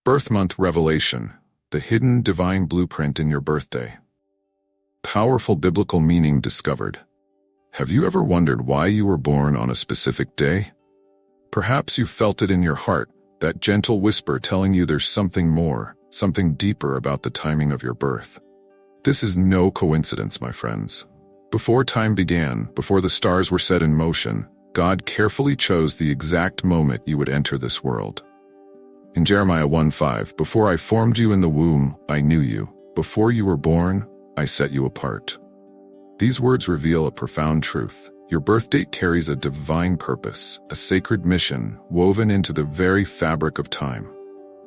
Birth Month Revelation, the hidden divine blueprint in your birthday. Powerful biblical meaning discovered. Have you ever wondered why you were born on a specific day? Perhaps you felt it in your heart, that gentle whisper telling you there's something more, something deeper about the timing of your birth. This is no coincidence, my friends. Before time began, before the stars were set in motion, God carefully chose the exact moment you would enter this world. In Jeremiah 1:5, "Before I formed you in the womb, I knew you. Before you were born, I set you apart." These words reveal a profound truth. Your birth date carries a divine purpose, a sacred mission woven into the very fabric of time.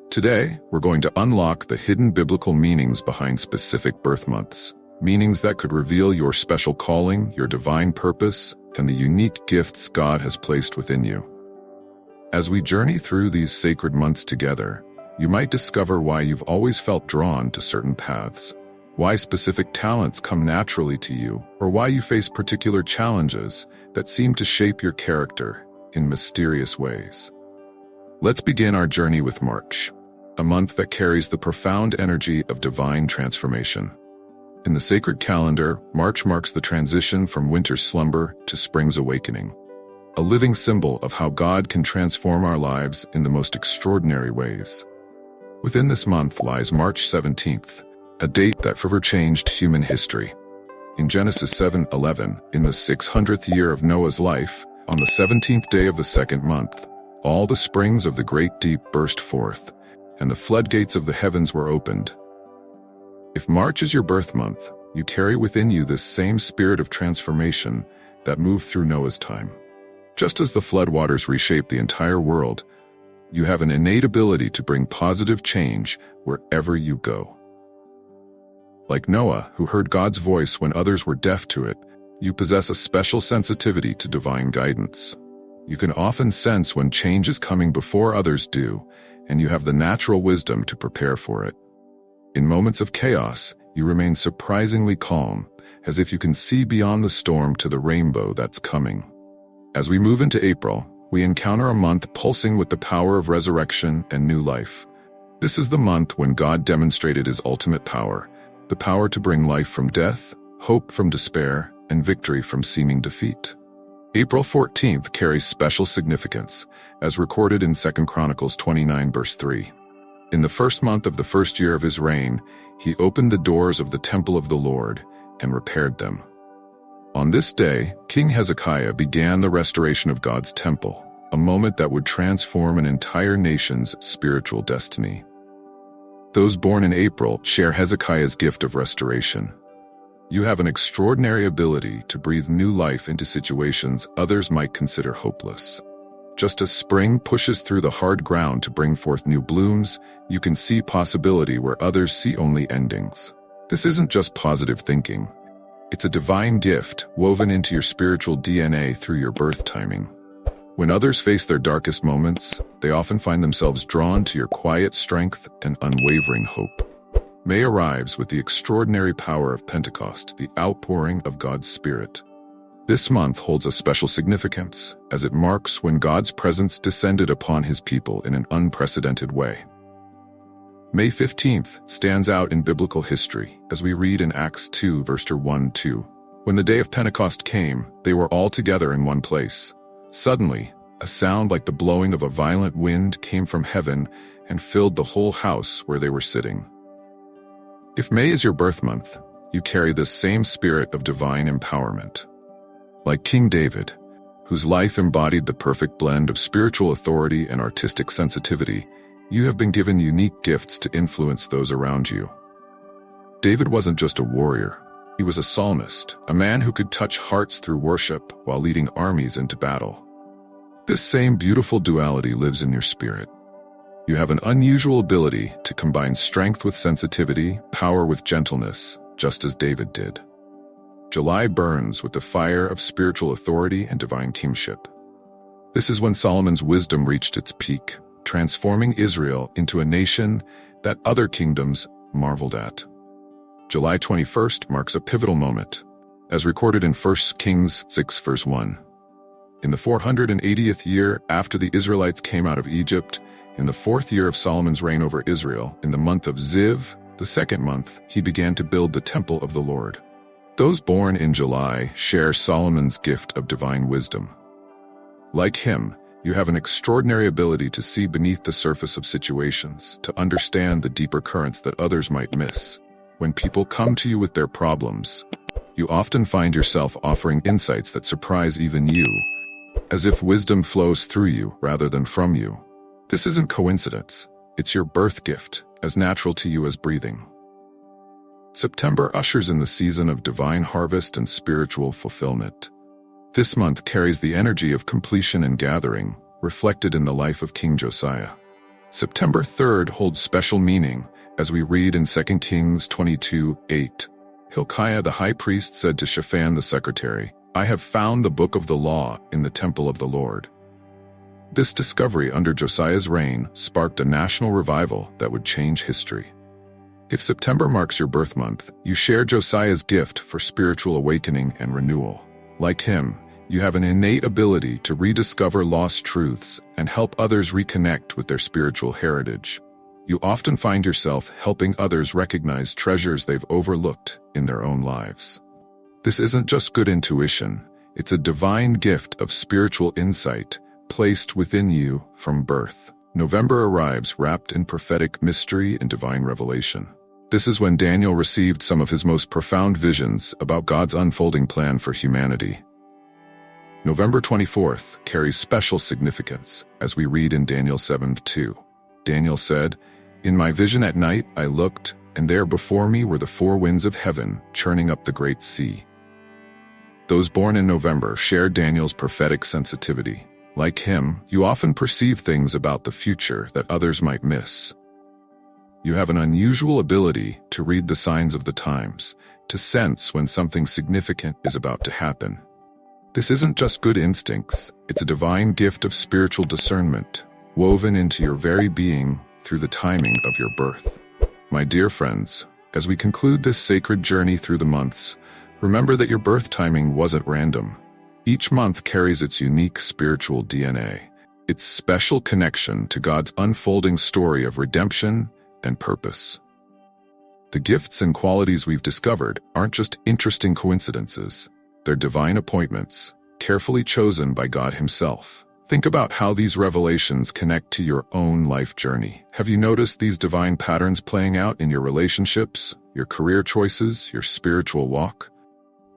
Today, we're going to unlock the hidden biblical meanings behind specific birth months, meanings that could reveal your special calling, your divine purpose, and the unique gifts God has placed within you. As we journey through these sacred months together, you might discover why you've always felt drawn to certain paths, why specific talents come naturally to you, or why you face particular challenges that seem to shape your character in mysterious ways. Let's begin our journey with March, a month that carries the profound energy of divine transformation. In the sacred calendar, March marks the transition from winter's slumber to spring's awakening, a living symbol of how God can transform our lives in the most extraordinary ways. Within this month lies March 17th, a date that forever changed human history. In Genesis 7:11, in the 600th year of Noah's life, on the 17th day of the second month, all the springs of the great deep burst forth, and the floodgates of the heavens were opened. If March is your birth month, you carry within you this same spirit of transformation that moved through Noah's time. Just as the floodwaters reshaped the entire world, you have an innate ability to bring positive change wherever you go. Like Noah, who heard God's voice when others were deaf to it, you possess a special sensitivity to divine guidance. You can often sense when change is coming before others do, and you have the natural wisdom to prepare for it. In moments of chaos, you remain surprisingly calm, as if you can see beyond the storm to the rainbow that's coming. As we move into April, we encounter a month pulsing with the power of resurrection and new life. This is the month when God demonstrated his ultimate power, the power to bring life from death, hope from despair, and victory from seeming defeat. April 14th carries special significance, as recorded in 2 Chronicles 29 verse 3. In the first month of the first year of his reign, he opened the doors of the temple of the Lord and repaired them. On this day, King Hezekiah began the restoration of God's temple, a moment that would transform an entire nation's spiritual destiny. Those born in April share Hezekiah's gift of restoration. You have an extraordinary ability to breathe new life into situations others might consider hopeless. Just as spring pushes through the hard ground to bring forth new blooms, you can see possibility where others see only endings. This isn't just positive thinking. It's a divine gift woven into your spiritual DNA through your birth timing. When others face their darkest moments, they often find themselves drawn to your quiet strength and unwavering hope. May arrives with the extraordinary power of Pentecost, the outpouring of God's Spirit. This month holds a special significance, as it marks when God's presence descended upon his people in an unprecedented way. May 15th stands out in biblical history, as we read in Acts 2 verse 1-2. When the day of Pentecost came, they were all together in one place. Suddenly, a sound like the blowing of a violent wind came from heaven and filled the whole house where they were sitting. If May is your birth month, you carry this same spirit of divine empowerment. Like King David, whose life embodied the perfect blend of spiritual authority and artistic sensitivity, you have been given unique gifts to influence those around you. David wasn't just a warrior. He was a psalmist, a man who could touch hearts through worship while leading armies into battle. This same beautiful duality lives in your spirit. You have an unusual ability to combine strength with sensitivity, power with gentleness, just as David did. July burns with the fire of spiritual authority and divine kingship. This is when Solomon's wisdom reached its peak, transforming Israel into a nation that other kingdoms marveled at. July 21st marks a pivotal moment, as recorded in 1 Kings 6 verse 1. In the 480th year after the Israelites came out of Egypt, In the 4th year of Solomon's reign over Israel, in the month of Ziv, the 2nd month, he began to build the temple of the Lord. Those born in July share Solomon's gift of divine wisdom. Like him, you have an extraordinary ability to see beneath the surface of situations, to understand the deeper currents that others might miss. When people come to you with their problems, you often find yourself offering insights that surprise even you, as if wisdom flows through you rather than from you. This isn't coincidence. It's your birth gift, as natural to you as breathing. September ushers in the season of divine harvest and spiritual fulfillment. This month carries the energy of completion and gathering, reflected in the life of King Josiah. September 3rd holds special meaning, as we read in 2 Kings 22:8. Hilkiah the high priest said to Shaphan the secretary, "I have found the book of the law in the temple of the Lord." This discovery under Josiah's reign sparked a national revival that would change history. If September marks your birth month, you share Josiah's gift for spiritual awakening and renewal. Like him, you have an innate ability to rediscover lost truths and help others reconnect with their spiritual heritage. You often find yourself helping others recognize treasures they've overlooked in their own lives. This isn't just good intuition, it's a divine gift of spiritual insight placed within you from birth. November arrives wrapped in prophetic mystery and divine revelation. This is when Daniel received some of his most profound visions about God's unfolding plan for humanity. November 24th carries special significance, as we read in Daniel 7:2. Daniel said, "In my vision at night I looked, and there before me were the four winds of heaven, churning up the great sea." Those born in November share Daniel's prophetic sensitivity. Like him, you often perceive things about the future that others might miss. You have an unusual ability to read the signs of the times, to sense when something significant is about to happen. This isn't just good instincts, it's a divine gift of spiritual discernment, woven into your very being through the timing of your birth. My dear friends, as we conclude this sacred journey through the months, remember that your birth timing wasn't random. Each month carries its unique spiritual DNA, its special connection to God's unfolding story of redemption and purpose. The gifts and qualities we've discovered aren't just interesting coincidences, they're divine appointments, carefully chosen by God Himself. Think about how these revelations connect to your own life journey. Have you noticed these divine patterns playing out in your relationships, your career choices, your spiritual walk?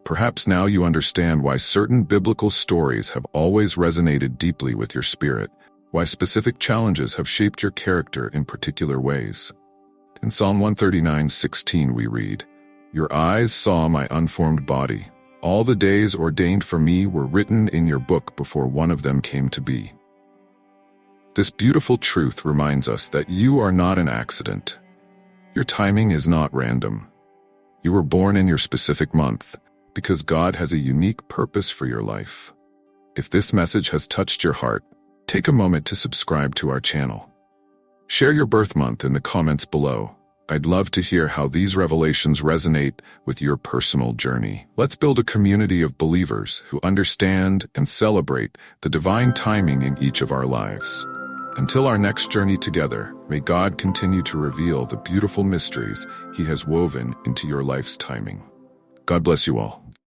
Perhaps now you understand why certain biblical stories have always resonated deeply with your spirit, why specific challenges have shaped your character in particular ways. In Psalm 139:16 we read, "Your eyes saw my unformed body. All the days ordained for me were written in your book before one of them came to be." This beautiful truth reminds us that you are not an accident. Your timing is not random. You were born in your specific month, because God has a unique purpose for your life. If this message has touched your heart, take a moment to subscribe to our channel. Share your birth month in the comments below. I'd love to hear how these revelations resonate with your personal journey. Let's build a community of believers who understand and celebrate the divine timing in each of our lives. Until our next journey together, may God continue to reveal the beautiful mysteries He has woven into your life's timing. God bless you all.